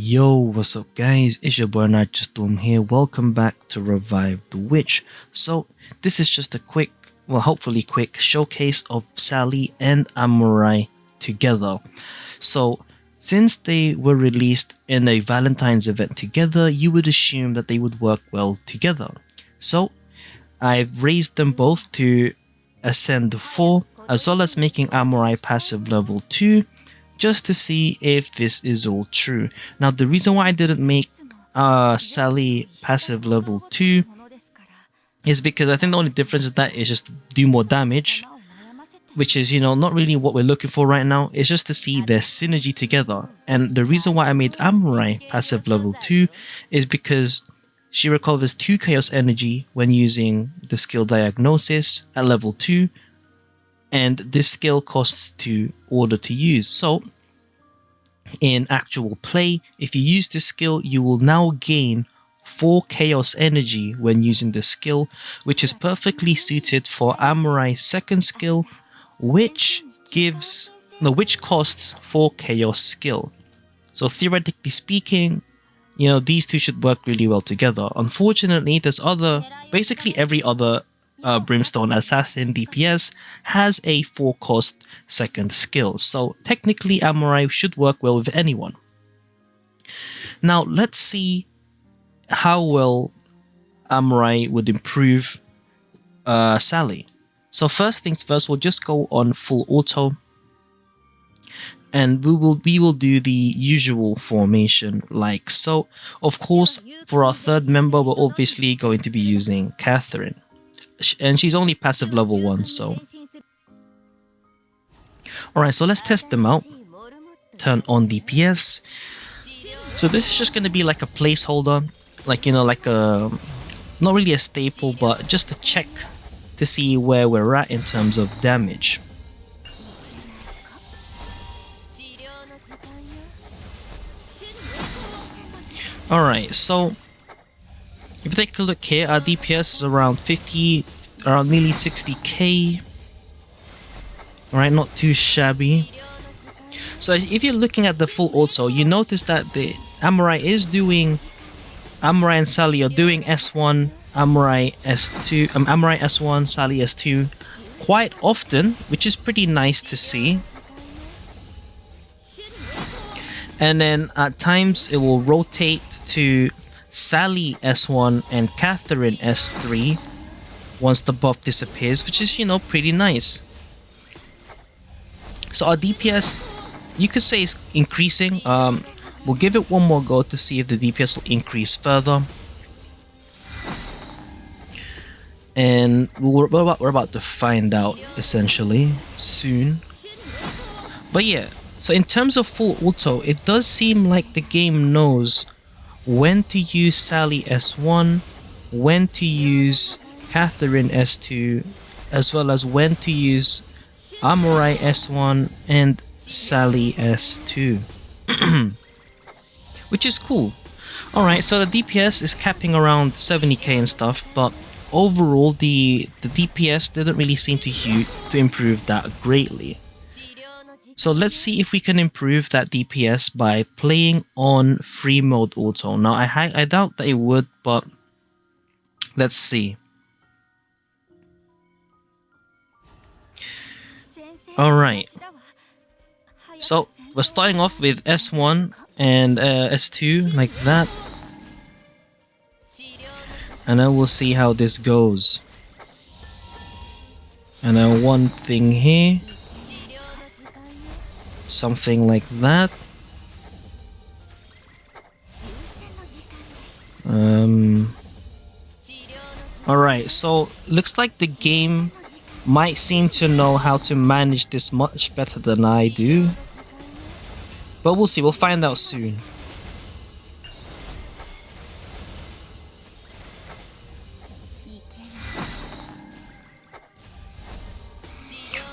Yo, what's up guys, it's your boy Nitrostorm here, welcome back to Revive the Witch. So, this is just a quick, well hopefully quick, showcase of Sally and Amorai together. So, since they were released in a Valentine's event together, you would assume that they would work well together. So, I've raised them both to Ascend 4, as well as making Amorai passive level 2, just to see if this is all true. Now the reason why I didn't make Sally passive level 2 is because I think the only difference is that is just do more damage, which is, you know, not really what we're looking for right now. It's just to see their synergy together. And the reason why I made Amorai passive level 2 is because she recovers 2 chaos energy when using the skill Diagnosis at level 2, and this skill costs 2 order to use. So in actual play, if you use this skill, you will now gain 4 chaos energy when using the skill, which is perfectly suited for Amorai's second skill, which costs 4 chaos skill. So theoretically speaking, you know, these two should work really well together. Unfortunately, there's basically every other brimstone assassin DPS has a 4 cost second skill, so technically Amorai should work well with anyone. Now let's see how well Amorai would improve Sally. So first things first, we'll just go on full auto, and we will do the usual formation like so. Of course, for our third member, we're obviously going to be using Catherine, and she's only passive level 1, so alright, so let's test them out. Turn on DPS. So this is just going to be like a placeholder, like, you know, like a, not really a staple, but just a check to see where we're at in terms of damage. Alright, so if you take a look here, our DPS is around nearly 60k. Alright, not too shabby. So if you're looking at the full auto, you notice that the Amorai and Sally are doing S1, Amorai S2, Amorai S1, Sally S2 quite often, which is pretty nice to see. And then at times it will rotate to Sally S1 and Catherine S3 once the buff disappears, which is, you know, pretty nice. So our DPS, you could say, is increasing. We'll give it one more go to see if the DPS will increase further. And we're about to find out, essentially, soon. But yeah, so in terms of full auto, it does seem like the game knows when to use Sally S1, when to use Catherine S2, as well as when to use Amorai S1 and Sally S2. Which is cool. Alright, so the DPS is capping around 70k and stuff, but overall the DPS didn't really seem to improve that greatly. So let's see if we can improve that DPS by playing on free mode auto. Now I doubt that it would, but let's see. Alright, so we're starting off with S1 and S2 like that, and then we'll see how this goes. And then one thing here, something like that. Alright, so looks like the game might seem to know how to manage this much better than I do. But we'll see, we'll find out soon.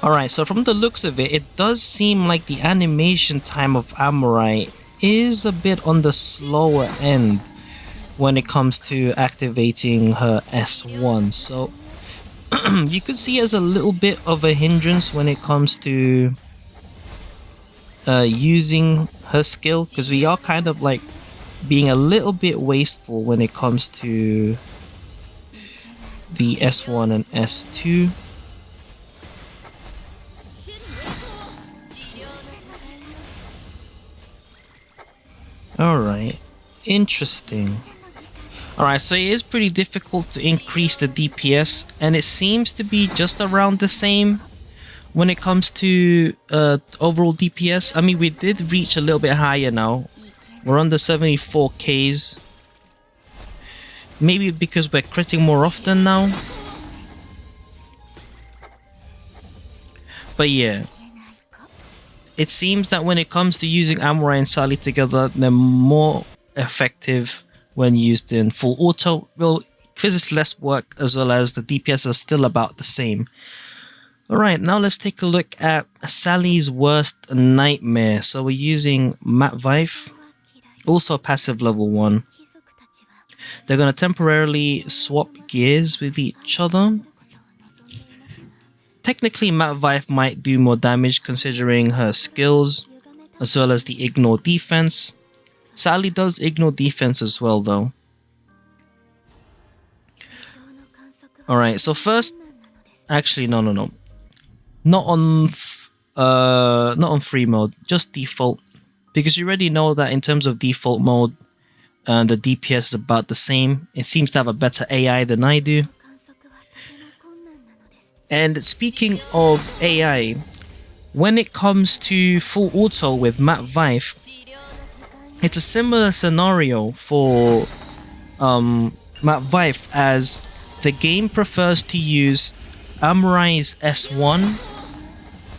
Alright, so from the looks of it, it does seem like the animation time of Amorai is a bit on the slower end when it comes to activating her S1. So you could see as a little bit of a hindrance when it comes to using her skill, because we are kind of like being a little bit wasteful when it comes to the S1 and S2. Alright, interesting. Alright, so it is pretty difficult to increase the DPS, and it seems to be just around the same when it comes to overall DPS. I mean, we did reach a little bit higher now. We're under 74Ks. Maybe because we're critting more often now. But yeah. It seems that when it comes to using Amorai and Sally together, they're more effective when used in full auto. Well, because it's less work, as well as the DPS are still about the same. Alright, now let's take a look at Sally's worst nightmare. So we're using Mattvieffe, also passive level 1. They're going to temporarily swap gears with each other. Technically, Mattvieffe might do more damage considering her skills, as well as the ignore defense. Sally does ignore defense as well, though. Alright, so first... Actually, no. Not on free mode, just default. Because you already know that in terms of default mode, the DPS is about the same. It seems to have a better AI than I do. And speaking of AI, when it comes to full auto with Mattvieffe, it's a similar scenario for Mattvieffe, as the game prefers to use Amorai's S1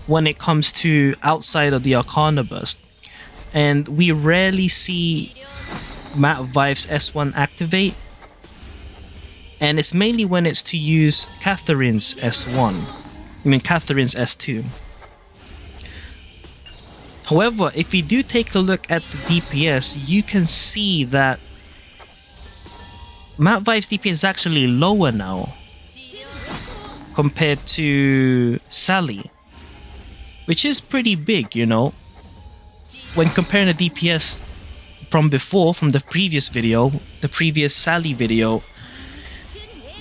when it comes to outside of the Arcana burst. And we rarely see Mattvieffe's S1 activate. And it's mainly when it's to use Catherine's S1. Catherine's S2. However, if we do take a look at the DPS, you can see that Mattvieffe's DPS is actually lower now compared to Sally, which is pretty big, you know. When comparing the DPS from before, from the previous video, the previous Sally video,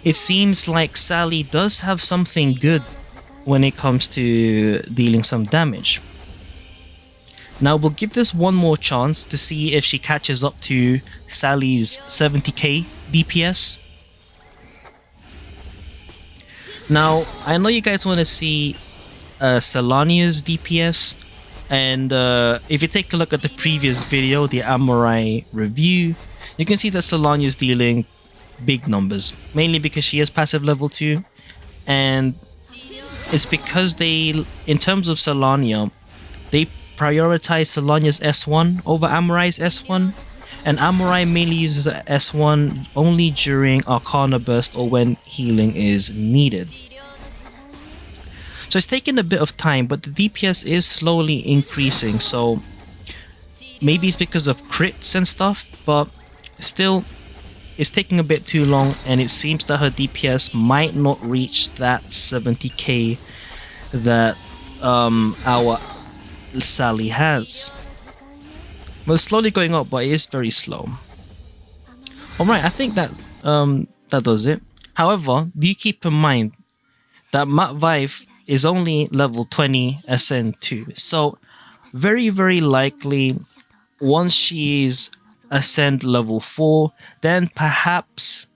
it seems like Sally does have something good when it comes to dealing some damage. Now we'll give this one more chance to see if she catches up to Sally's 70k DPS. Now, I know you guys want to see Celanya's DPS, and if you take a look at the previous video, the Amorai review, you can see that Celanya is dealing big numbers, mainly because she is passive level 2, and it's because they, in terms of Celanya, they prioritize Celanya's S1 over Amorai's S1, and Amorai mainly uses S1 only during Arcana burst or when healing is needed. So it's taken a bit of time, but the DPS is slowly increasing, so maybe it's because of crits and stuff, but still it's taking a bit too long, and it seems that her DPS might not reach that 70k that our Sally has. Well, it's slowly going up, but it is very slow. Alright, I think that does it. However, do you keep in mind that Mattvieffe is only level 20 Ascend 2, so very likely once she's Ascend level 4, then perhaps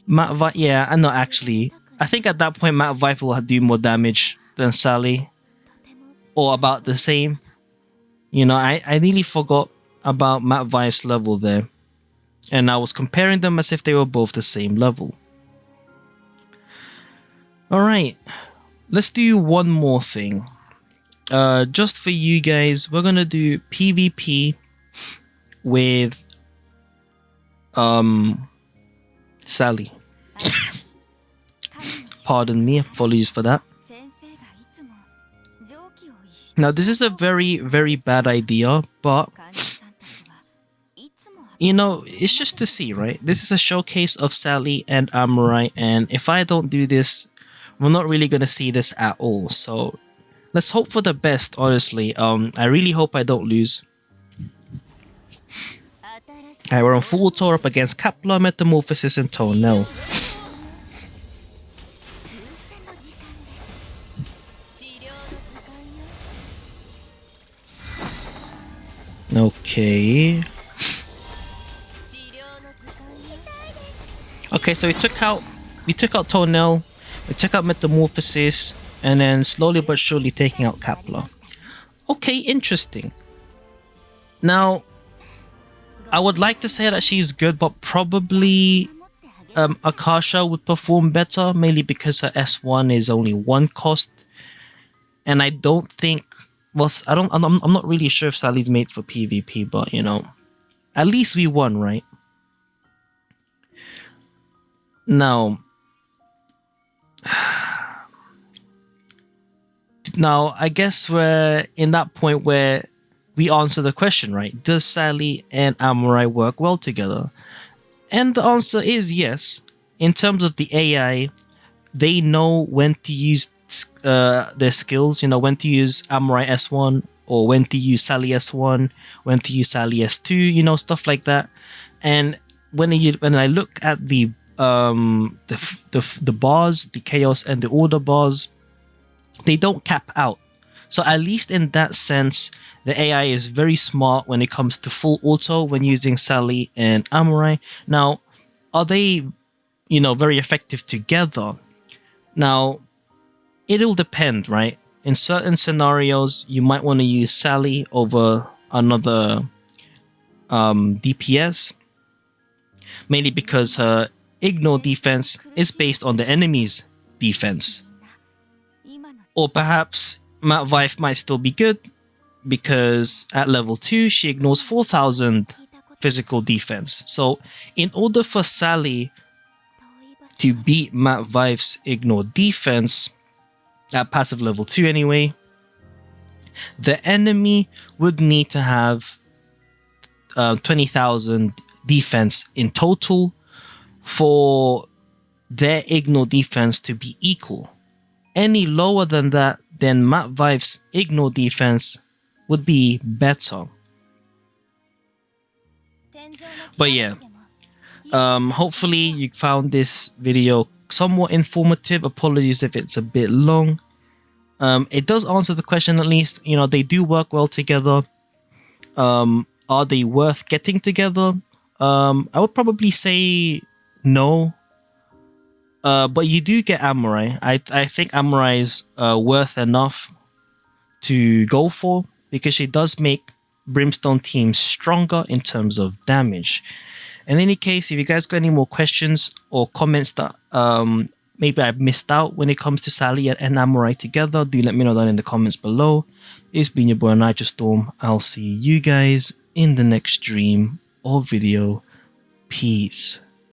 Mattvieffe, yeah, no, actually, I think at that point Mattvieffe will do more damage than Sally, or about the same. You know, I nearly forgot about Mattvieffe's level there, and I was comparing them as if they were both the same level. Alright, let's do one more thing. Just for you guys, we're gonna do PvP with Sally. Pardon me, apologies for that. Now this is a very bad idea, but you know, it's just to see, right? This is a showcase of Sally and Amorai, and if I don't do this, we're not really gonna see this at all. So Let's hope for the best, honestly. I really hope I don't lose. Alright, we're on full tour up against Kepler, Metamorphosis, and Tonel. Okay. Okay, so we took out Tonel, we took out Metamorphosis, and then slowly but surely taking out Kepler. Okay, interesting. Now, I would like to say that she's good, but probably Akasha would perform better, mainly because her S1 is only 1 cost, and I don't think. Well, I'm not really sure if Sally's made for PvP, but you know, at least we won, right? Now, I guess we're in that point where we answer the question, right? Does Sally and Amorai work well together? And the answer is yes. In terms of the AI, they know when to use their skills, you know, when to use Amorai S1 or when to use Sally S1, when to use Sally S2, you know, stuff like that. And when I look at the bars, the chaos and the order bars, they don't cap out. So at least in that sense, the AI is very smart when it comes to full auto when using Sally and Amorai. Now, are they, you know, very effective together? Now, it'll depend, right? In certain scenarios, you might want to use Sally over another DPS, mainly because her ignore defense is based on the enemy's defense. Or perhaps Mattvieffe might still be good because at level 2 she ignores 4000 physical defense. So in order for Sally to beat Mattvife's ignore defense at passive level 2 anyway, the enemy would need to have 20,000 defense in total for their ignore defense to be equal. Any lower than that, then Mattvife's ignore defense would be better. But yeah, hopefully you found this video somewhat informative. Apologies if it's a bit long. It does answer the question, at least. You know, they do work well together. Are they worth getting together? I would probably say no. But you do get Amorai. I think Amorai is worth enough to go for because she does make Brimstone teams stronger in terms of damage. In any case, if you guys got any more questions or comments that maybe I've missed out when it comes to Sally and Amorai together, do let me know down in the comments below. It's been your boy Nitrostorm. I'll see you guys in the next stream or video. Peace.